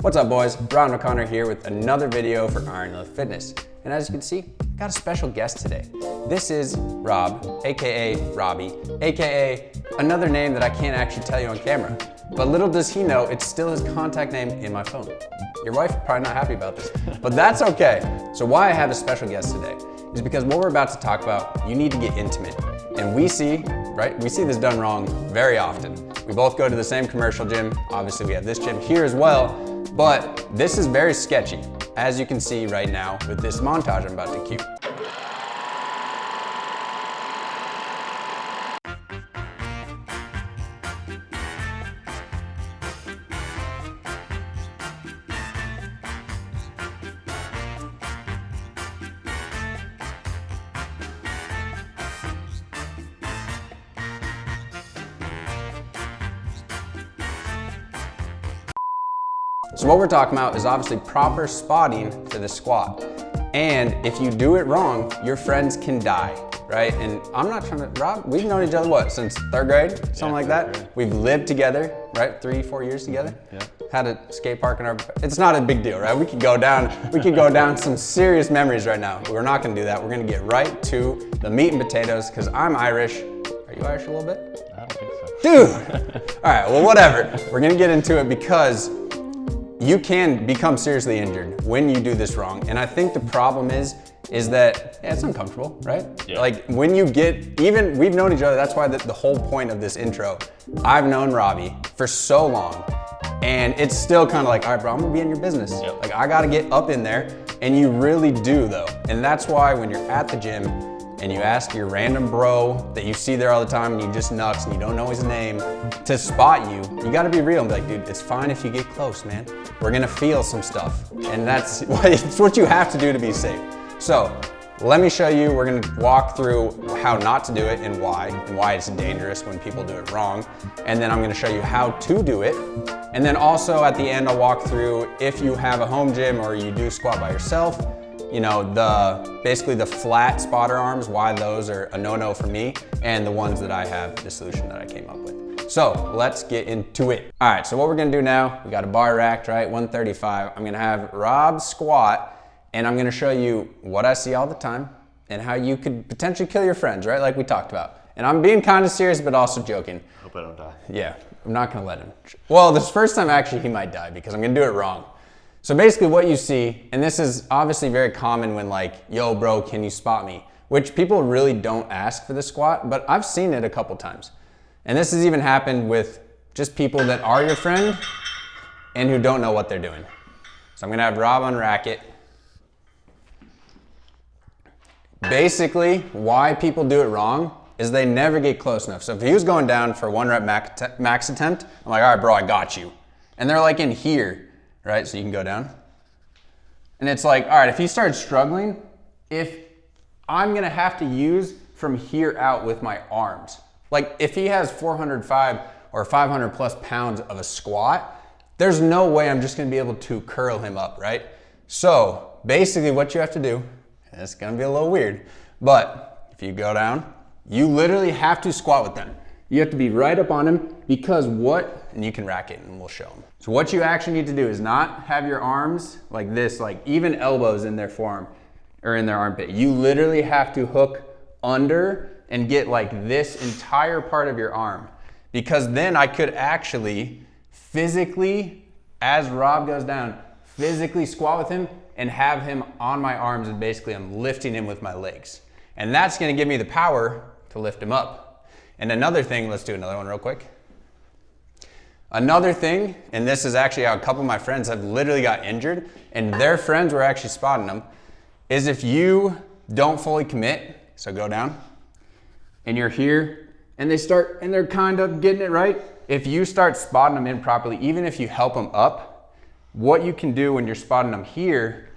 What's up, boys? Ron O'Connor here with another video for Iron Lift Fitness. And as you can see, I got a special guest today. This is Rob, aka Robbie, aka another name that I can't actually tell you on camera. But little does he know, it's still his contact name in my phone. Your wife is probably not happy about this, but that's okay. So why I have a special guest today is because what we're about to talk about, you need to get intimate. And we see this done wrong very often. We both go to the same commercial gym. Obviously we have this gym here as well, but this is very sketchy, as you can see right now with this montage I'm about to cue. So what we're talking about is obviously proper spotting for the squat. And if you do it wrong, your friends can die, right? And I'm not trying to, Rob, we've known each other, what, since third grade? Something like that? Grade. We've lived together, right? 3-4 years together? Yeah. Had a skate park in our, it's not a big deal, right? We could go down some serious memories right now. But we're not gonna do that. We're gonna get right to the meat and potatoes, because I'm Irish. Are you Irish a little bit? I don't think so. Dude! All right, well, whatever. We're gonna get into it because you can become seriously injured when you do this wrong. And I think the problem is that it's uncomfortable, right? Yeah. Like when you get, even we've known each other, that's why the whole point of this intro, I've known Robbie for so long, and it's still kind of like, all right, bro, I'm gonna be in your business. Yep. Like I gotta get up in there, and you really do though. And that's why when you're at the gym and you ask your random bro that you see there all the time and you just nuts and you don't know his name to spot you, you gotta be real and be like, dude, it's fine if you get close, man. We're gonna feel some stuff. And that's it's what you have to do to be safe. So let me show you, we're gonna walk through how not to do it and why it's dangerous when people do it wrong. And then I'm gonna show you how to do it. And then also at the end, I'll walk through if you have a home gym or you do squat by yourself, you know, basically the flat spotter arms, why those are a no-no for me, and the ones that I have, the solution that I came up with. So let's get into it. All right, so what we're gonna do now, we got a bar racked, right, 135. I'm gonna have Rob squat, and I'm gonna show you what I see all the time and how you could potentially kill your friends, right, like we talked about. And I'm being kind of serious, but also joking. Hope I don't die. Yeah, I'm not gonna let him. Well, this first time actually he might die because I'm gonna do it wrong. So basically what you see, and this is obviously very common when like, yo bro, can you spot me? Which people really don't ask for the squat, but I've seen it a couple times. And this has even happened with just people that are your friend and who don't know what they're doing. So I'm gonna have Rob unrack it. Basically, why people do it wrong is they never get close enough. So if he was going down for 1 rep max attempt, I'm like, all right bro, I got you. And they're like in here. Right, so you can go down. And it's like, all right, if he starts struggling, if I'm gonna have to use from here out with my arms. Like if he has 405 or 500 plus pounds of a squat, there's no way I'm just gonna be able to curl him up, right? So basically what you have to do, and it's gonna be a little weird, but if you go down, you literally have to squat with them. You have to be right up on him because and you can rack it and we'll show him. So what you actually need to do is not have your arms like this, like even elbows in their forearm or in their armpit. You literally have to hook under and get like this entire part of your arm, because then I could actually physically, as Rob goes down, physically squat with him and have him on my arms, and basically I'm lifting him with my legs. And that's gonna give me the power to lift him up. And another thing, let's do another one real quick. Another thing, and this is actually how a couple of my friends have literally got injured and their friends were actually spotting them, is if you don't fully commit, so go down, and you're here, and they're kind of getting it right. If you start spotting them improperly, even if you help them up, what you can do when you're spotting them here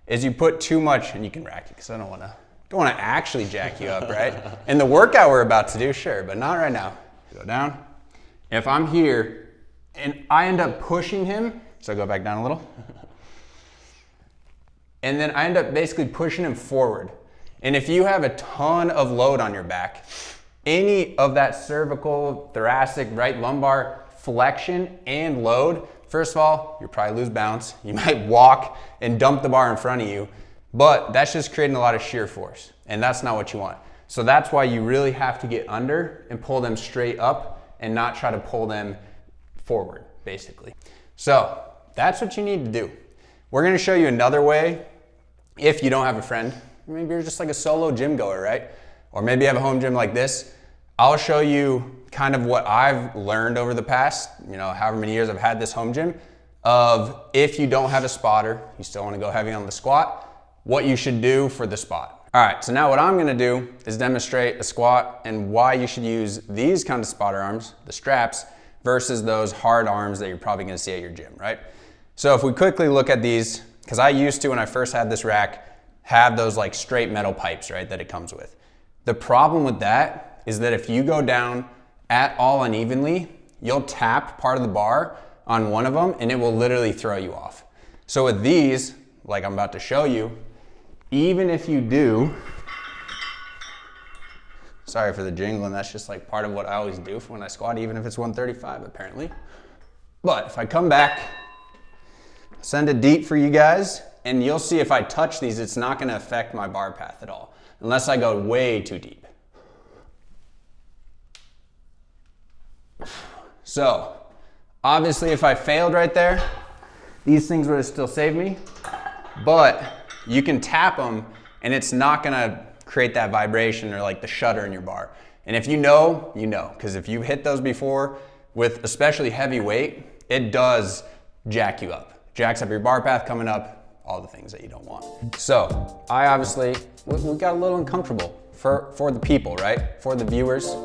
is you put too much, and you can rack it, because I don't want to actually jack you up, right? And the workout we're about to do, sure, but not right now. Go down. If I'm here, and I end up pushing him, so go back down a little. And then I end up basically pushing him forward. And if you have a ton of load on your back, any of that cervical, thoracic, right lumbar flexion and load First of all, you'll probably lose balance. You might walk and dump the bar in front of you, but that's just creating a lot of shear force, and that's not what you want. So that's why you really have to get under and pull them straight up and not try to pull them forward, basically. So that's what you need to do. We're gonna show you another way if you don't have a friend. Maybe you're just like a solo gym goer, right? Or maybe you have a home gym like this. I'll show you kind of what I've learned over the past, however many years I've had this home gym, of if you don't have a spotter, you still wanna go heavy on the squat, what you should do for the spot. All right, so now what I'm gonna do is demonstrate a squat and why you should use these kind of spotter arms, the straps, versus those hard arms that you're probably gonna see at your gym, right? So if we quickly look at these, because I used to, when I first had this rack, have those like straight metal pipes, right, that it comes with. The problem with that is that if you go down at all unevenly, you'll tap part of the bar on one of them and it will literally throw you off. So with these, like I'm about to show you, even if you do, sorry for the jingling, that's just like part of what I always do for when I squat, even if it's 135 apparently. But if I come back, send it deep for you guys, and you'll see if I touch these, it's not gonna affect my bar path at all, unless I go way too deep. So, obviously if I failed right there, these things would have still saved me, but you can tap them and it's not gonna create that vibration or like the shudder in your bar. And if you know, you know, because if you've hit those before with especially heavy weight, it does jack you up. Jacks up your bar path coming up, all the things that you don't want. So I obviously, we got a little uncomfortable for the people, right? For the viewers.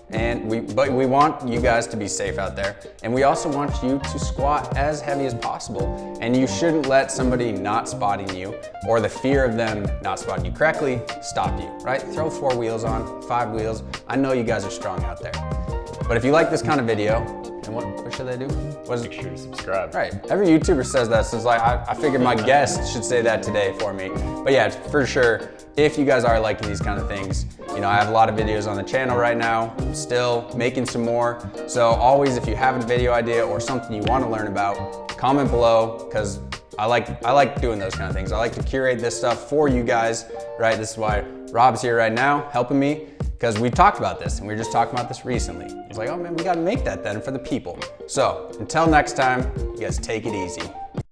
But we want you guys to be safe out there. And we also want you to squat as heavy as possible. And you shouldn't let somebody not spotting you or the fear of them not spotting you correctly stop you, right? Throw 4 wheels on, 5 wheels. I know you guys are strong out there. But if you like this kind of video, and what should they do? Make sure to subscribe. Right, every YouTuber says that, so it's like, I figured my guest should say that today for me. But yeah, for sure, if you guys are liking these kind of things, I have a lot of videos on the channel right now, I'm still making some more. So always, if you have a video idea or something you want to learn about, comment below, because I like doing those kind of things. I like to curate this stuff for you guys, right? This is why Rob's here right now, helping me, because we talked about this, and we were just talking about this recently. It's like, oh man, we gotta make that then for the people. So, until next time, you guys take it easy.